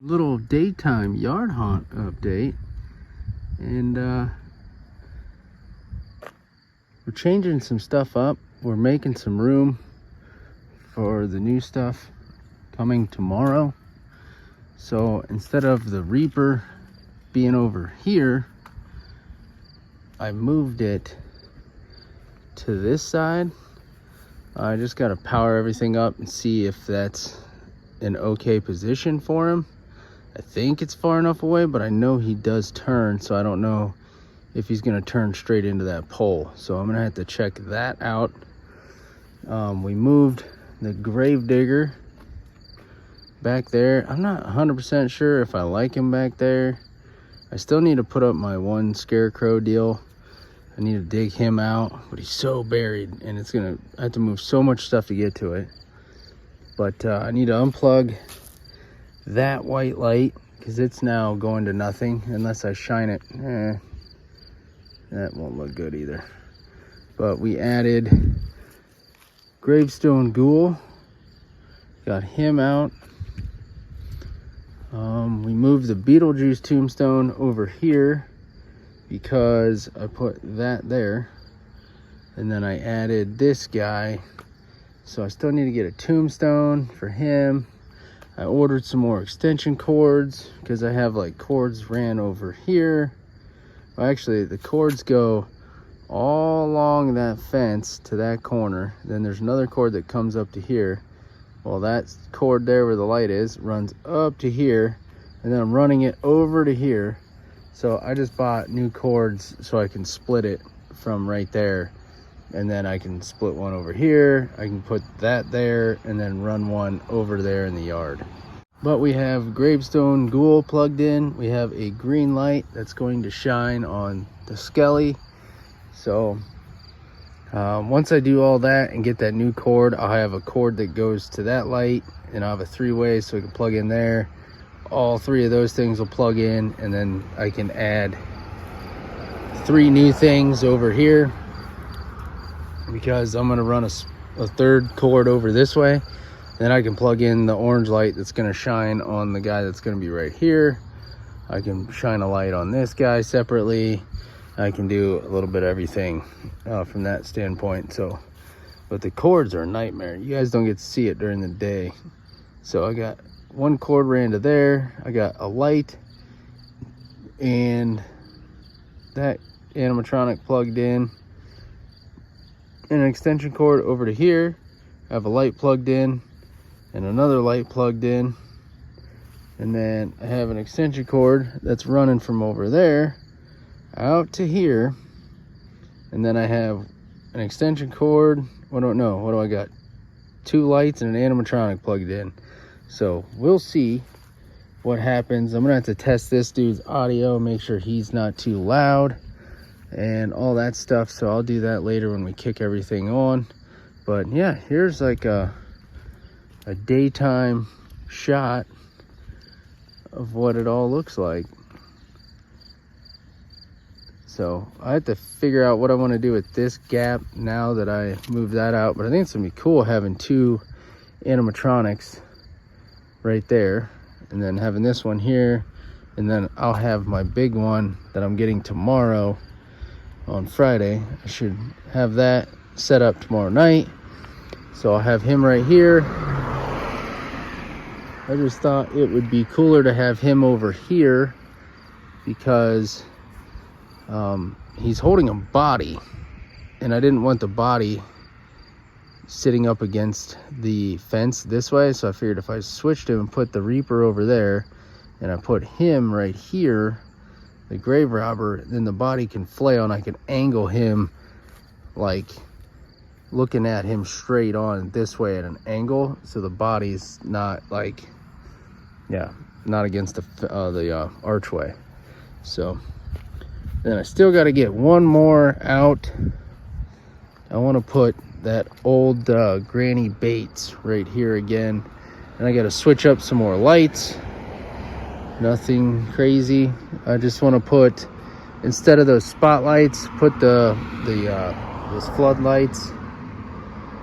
Little daytime yard haunt update, and we're changing some stuff up. We're making some room for the new stuff coming tomorrow. So instead of the Reaper being over here, I moved it to this side. I just got to power everything up and see if that's an okay position for him. I think it's far enough away, but I know he does turn, so I don't know if he's gonna turn straight into that pole. So I'm gonna have to check that out. We moved the Gravedigger back there. I'm not 100% sure if I like him back there. I still need to put up my one Scarecrow deal. I need to dig him out, but he's so buried, and I have to move so much stuff to get to it. But I need to unplug that white light because it's now going to nothing unless I shine it. That won't look good either. But we added Gravestone Ghoul, got him out. We moved the Beetlejuice tombstone over here because I put that there, and then I added this guy. So I still need to get a tombstone for him. I ordered some more extension cords because I have like cords ran over here. Well, actually the cords go all along that fence to that corner. Then there's another cord that comes up to here. Well, that cord there where the light is runs up to here, and then I'm running it over to here. So I just bought new cords so I can split it from right there, and then I can split one over here. I can put that there and then run one over there in the yard. But we have Gravestone Ghoul plugged in. We have a green light that's going to shine on the Skelly. So once I do all that and get that new cord, I'll have a cord that goes to that light, and I'll have a three-way so we can plug in there. All three of those things will plug in, and then I can add 3 new things over here, because I'm gonna run a third cord over this way. Then I can plug in the orange light that's gonna shine on the guy that's gonna be right here. I can shine a light on this guy separately. I can do a little bit of everything from that standpoint. So, but the cords are a nightmare. You guys don't get to see it during the day. So I got one cord ran to there. I got a light and that animatronic plugged in, and an extension cord over to here. I have a light plugged in and another light plugged in, and then I have an extension cord that's running from over there out to here, and then I have an extension cord. What do I got? 2 lights and an animatronic plugged in. So we'll see what happens. I'm gonna have to test this dude's audio, make sure he's not too loud and all that stuff. So I'll do that later when we kick everything on. But yeah, here's like a daytime shot of what it all looks like. So I have to figure out what I want to do with this gap now that I moved that out. But I think it's gonna be cool having 2 animatronics right there, and then having this one here, and then I'll have my big one that I'm getting tomorrow on Friday. I should have that set up tomorrow night, so I'll have him right here. I just thought it would be cooler to have him over here because he's holding a body, and I didn't want the body sitting up against the fence this way. So I figured if I switched him and put the Reaper over there, and I put him right here, the grave robber, then the body can flail, and I can angle him like looking at him straight on this way at an angle, so the body's not like, yeah, not against the archway. So then I still got to get one more out. I want to put that old Granny Bates right here again, and I got to switch up some more lights. Nothing crazy. I just want to put, instead of those spotlights, put those floodlights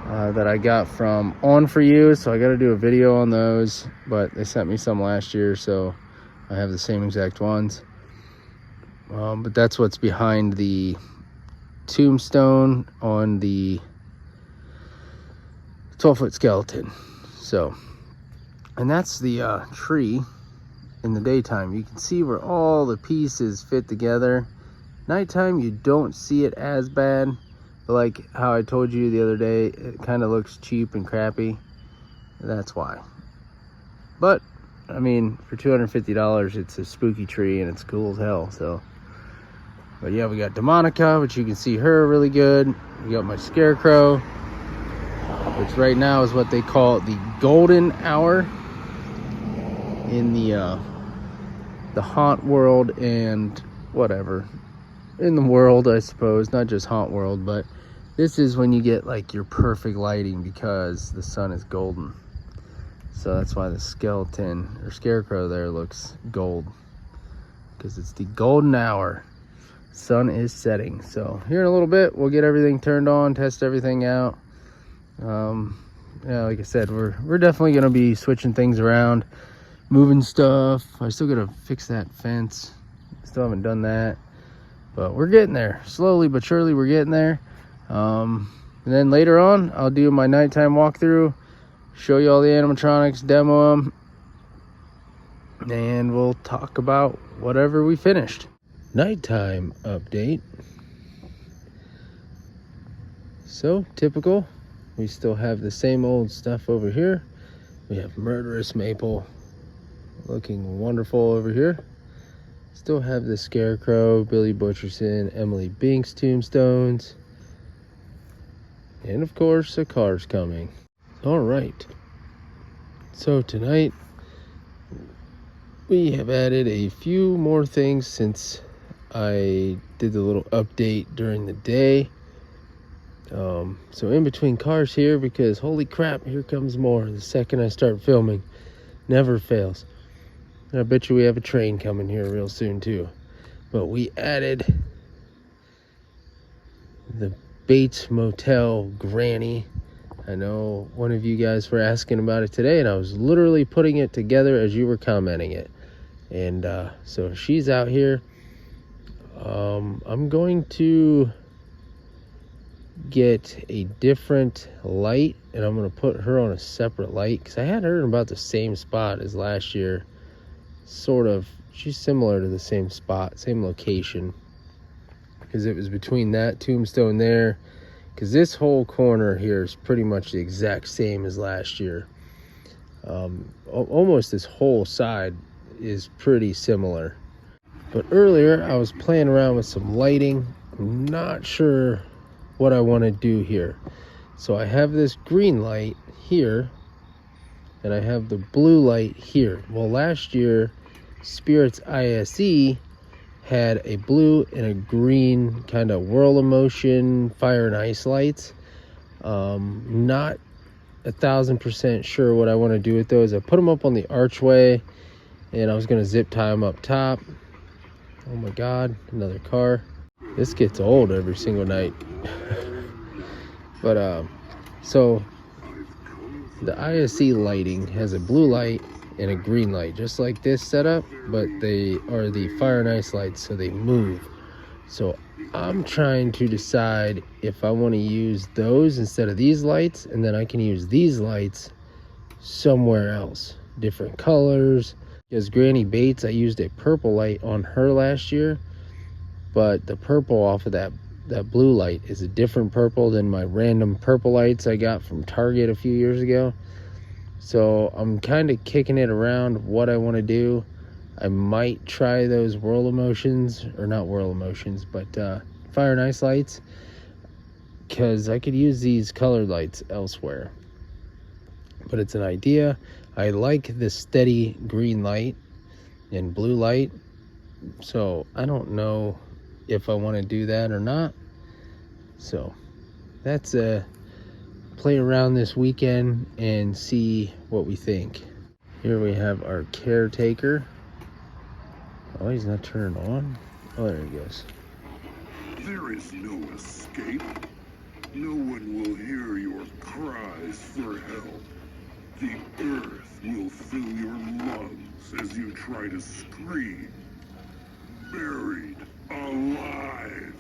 that I got from On For You, so I got to do a video on those, but they sent me some last year, so I have the same exact ones. But that's what's behind the tombstone on the 12-foot skeleton. So, and that's the tree in the daytime. You can see where all the pieces fit together. Nighttime, you don't see it as bad. But like how I told you the other day, it kind of looks cheap and crappy. That's why. But, I mean, for $250, it's a spooky tree and it's cool as hell, so. But yeah, we got Demonica, which you can see her really good. We got my Scarecrow, which right now is what they call the golden hour in the haunt world and whatever. In the world, I suppose, not just haunt world, but this is when you get like your perfect lighting because the sun is golden. So that's why the skeleton or Scarecrow there looks gold, because it's the golden hour. Sun is setting. So here in a little bit, we'll get everything turned on, test everything out. Yeah, like I said, we're definitely gonna be switching things around, moving stuff. I still gotta fix that fence. Still haven't done that, but we're getting there. Slowly but surely, we're getting there. And then later on, I'll do my nighttime walkthrough, show you all the animatronics, demo them, and we'll talk about whatever we finished. Nighttime update. So typical, we still have the same old stuff over here. We have Murderous Maple looking wonderful over here. Still have the Scarecrow, Billy Butcherson, Emily Binks tombstones, and of course a car's coming. All right, so tonight we have added a few more things since I did the little update during the day. So in between cars here, because holy crap, here comes more the second I start filming. Never fails. And I bet you we have a train coming here real soon too. But we added the Bates Motel Granny. I know one of you guys were asking about it today, and I was literally putting it together as you were commenting it. And so she's out here. I'm going to get a different light, and I'm going to put her on a separate light, because I had her in about the same spot as last year. Sort of, she's similar to the same spot, same location, because it was between that tombstone there, because this whole corner here is pretty much the exact same as last year. Almost this whole side is pretty similar. But earlier I was playing around with some lighting. I'm not sure what I want to do here. So I have this green light here, and I have the blue light here. Well, last year Spirits ISE had a blue and a green kind of Whirl of Motion fire and ice lights. Not 1,000% sure what I want to do with those. I put them up on the archway, and I was going to zip tie them up top. Oh my god, another car. This gets old every single night. But so the ISE lighting has a blue light and a green light, just like this setup, but they are the fire and ice lights, so they move. So I'm trying to decide if I want to use those instead of these lights, and then I can use these lights somewhere else, different colors. Because Granny Bates, I used a purple light on her last year, but the purple off of that blue light is a different purple than my random purple lights I got from Target a few years ago. So I'm kind of kicking it around what I want to do. I might try those Whirl of Motions, or not Whirl of Motions, but fire and ice lights, because I could use these colored lights elsewhere. But it's an idea. I like the steady green light and blue light, so I don't know if I want to do that or not. So that's a play around this weekend and see what we think. Here we have our caretaker. Oh, he's not turning on. Oh, there he goes. There is no escape. No one will hear your cries for help. The earth will fill your lungs as you try to scream. Buried alive.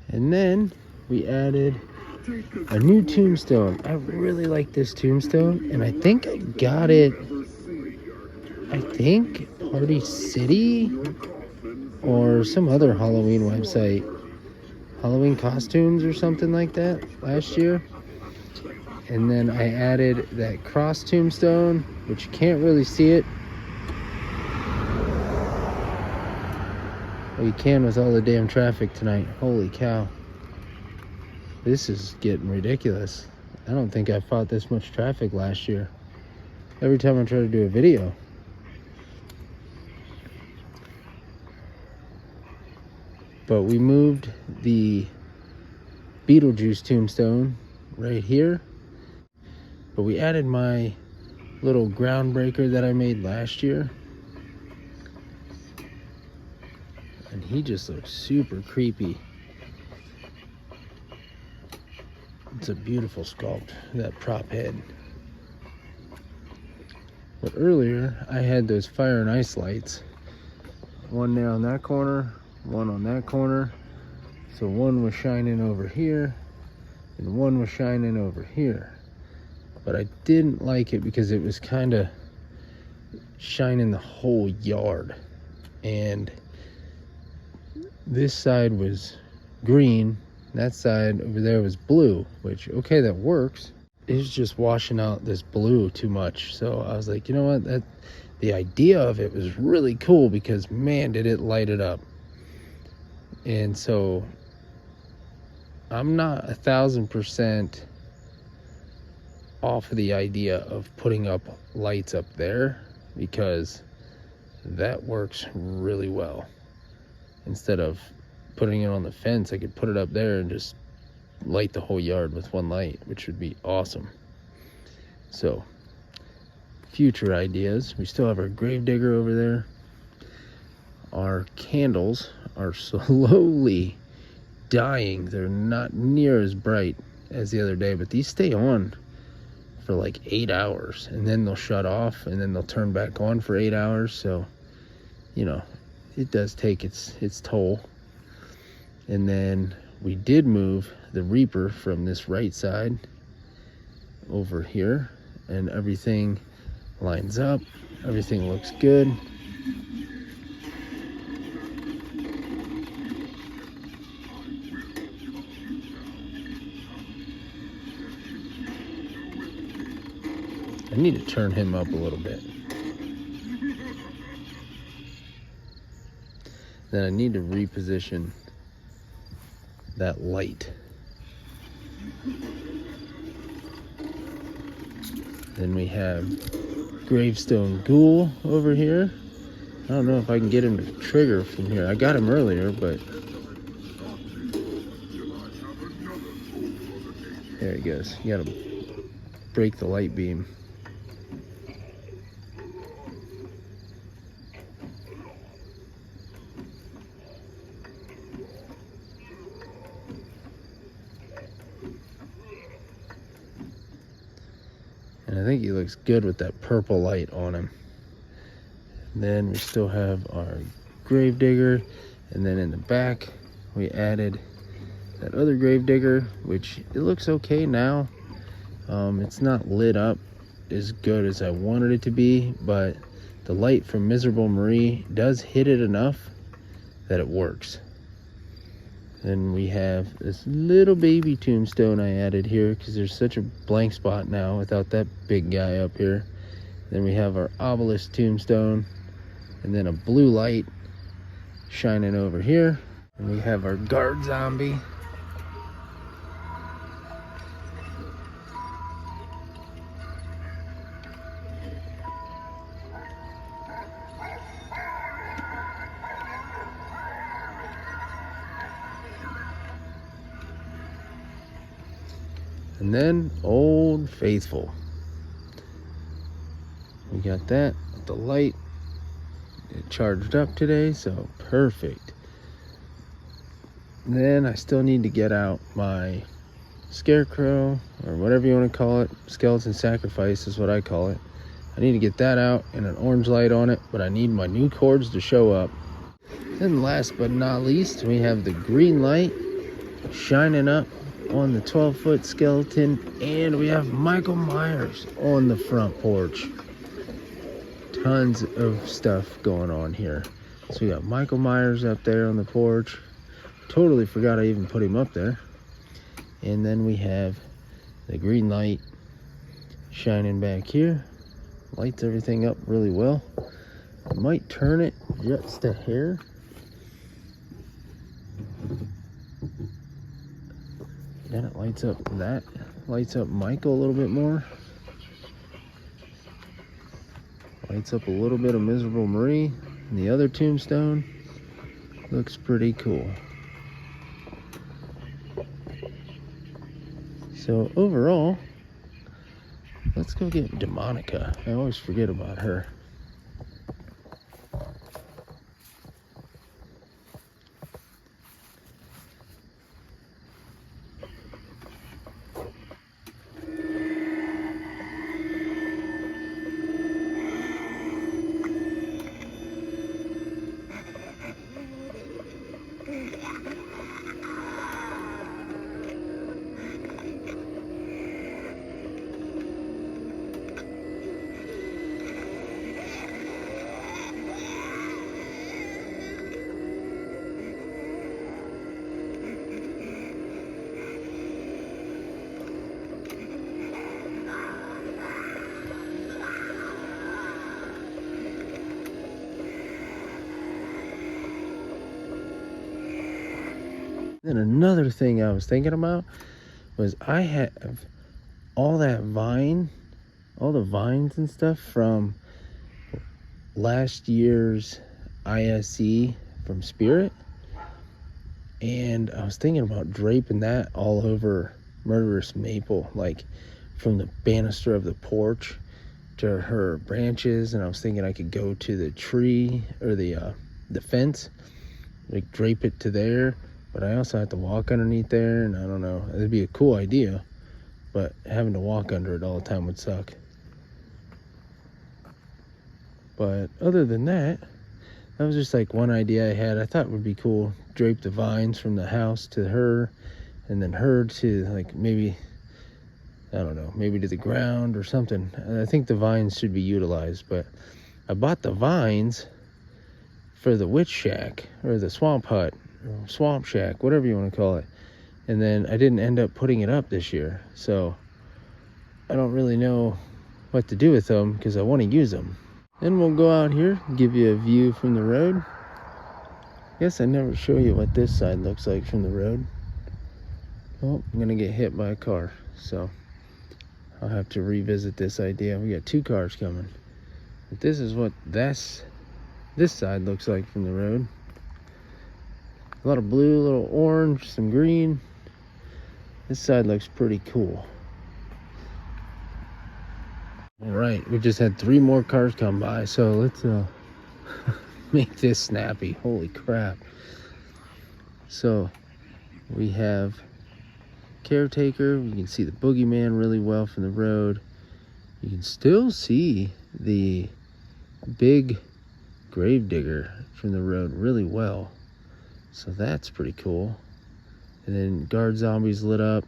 And then we added a new tombstone. I really like this tombstone, and I think I got it, I think Party City or some other Halloween website. Halloween costumes or something like that last year. And then I added that cross tombstone, which you can't really see it. Well, you can with all the damn traffic tonight. Holy cow. This is getting ridiculous. I don't think I fought this much traffic last year. Every time I try to do a video. But we moved the Beetlejuice tombstone right here. But we added my little groundbreaker that I made last year. And he just looks super creepy. It's a beautiful sculpt, that prop head. But earlier, I had those fire and ice lights. One there on that corner, one on that corner. So one was shining over here, and one was shining over here. But I didn't like it because it was kind of shining the whole yard. And this side was green, that side over there was blue, which, okay, that works. It's just washing out this blue too much. So I was like, you know what, the idea of it was really cool because, man, did it light it up. And so I'm not 1,000% off of the idea of putting up lights up there, because that works really well. Instead of putting it on the fence, I could put it up there and just light the whole yard with one light, which would be awesome. So, future ideas. We still have our gravedigger over there. Our candles are slowly dying. They're not near as bright as the other day, but these stay on for like 8 hours, and then they'll shut off, and then they'll turn back on for 8 hours. So, you know, it does take its toll. And then we did move the Reaper from this right side over here, and everything lines up, everything looks good. I need to turn him up a little bit. Then I need to reposition that light. Then we have Gravestone Ghoul over here. I don't know if I can get him to trigger from here. I got him earlier, but there he goes. You gotta break the light beam. And I think he looks good with that purple light on him. And then we still have our gravedigger, and then in the back we added that other gravedigger, which it looks okay now. It's not lit up as good as I wanted it to be, but the light from Miserable Marie does hit it enough that it works. Then we have this little baby tombstone I added here because there's such a blank spot now without that big guy up here. Then we have our obelisk tombstone, and then a blue light shining over here. And we have our guard zombie. And then Old Faithful. We got that with the light. It charged up today, so perfect. Then I still need to get out my scarecrow, or whatever you want to call it. Skeleton sacrifice is what I call it. I need to get that out and an orange light on it, but I need my new cords to show up. Then last but not least, we have the green light shining up on the 12-foot skeleton, and we have Michael Myers on the front porch. Tons of stuff going on here. So we got Michael Myers up there on the porch. Totally forgot I even put him up there. And then we have the green light shining back here. Lights everything up really well. I might turn it just a hair. Then it lights up that. Lights up Michael a little bit more. Lights up a little bit of Miserable Marie. And the other tombstone looks pretty cool. So overall, let's go get Demonica. I always forget about her. Then another thing I was thinking about was I have all that vine, all the vines and stuff from last year's ISE from Spirit. And I was thinking about draping that all over Murderous Maple, like from the banister of the porch to her branches. And I was thinking I could go to the tree or the fence, like drape it to there. But I also have to walk underneath there, and I don't know. It'd be a cool idea, but having to walk under it all the time would suck. But other than that, that was just like one idea I had. I thought it would be cool. Drape the vines from the house to her, and then her to like maybe, I don't know, maybe to the ground or something. I think the vines should be utilized, but I bought the vines for the witch shack or the swamp hut. Swamp shack, whatever you want to call it, and then I didn't end up putting it up this year, so I don't really know what to do with them because I want to use them. Then we'll go out here and give you a view from the road. Guess I never show you what this side looks like from the road. Oh, I'm gonna get hit by a car, so I'll have to revisit this idea. We got two cars coming, but this is what this side looks like from the road. A lot of blue, a little orange, some green. This side looks pretty cool. All right, we just had 3 more cars come by, so let's make this snappy. Holy crap. So we have Caretaker. You can see the boogeyman really well from the road. You can still see the big gravedigger from the road really well. So that's pretty cool. And then guard zombies lit up.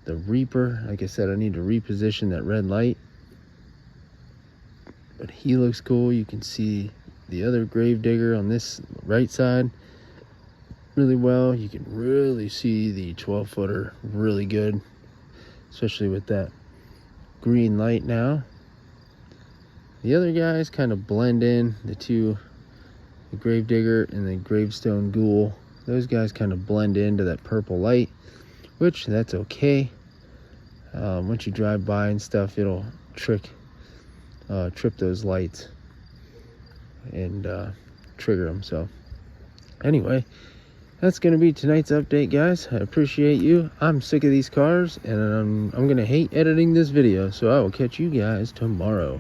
The Reaper, like I said, I need to reposition that red light. But he looks cool. You can see the other gravedigger on this right side really well. You can really see the 12-footer really good, especially with that green light now. The other guys kind of blend in, the two, the gravedigger and the gravestone ghoul. Those guys kind of blend into that purple light, which that's okay. Once you drive by and stuff, it'll trip those lights and trigger them. So anyway, that's gonna be tonight's update, guys. I appreciate you. I'm sick of these cars, and I'm gonna hate editing this video, so I will catch you guys tomorrow.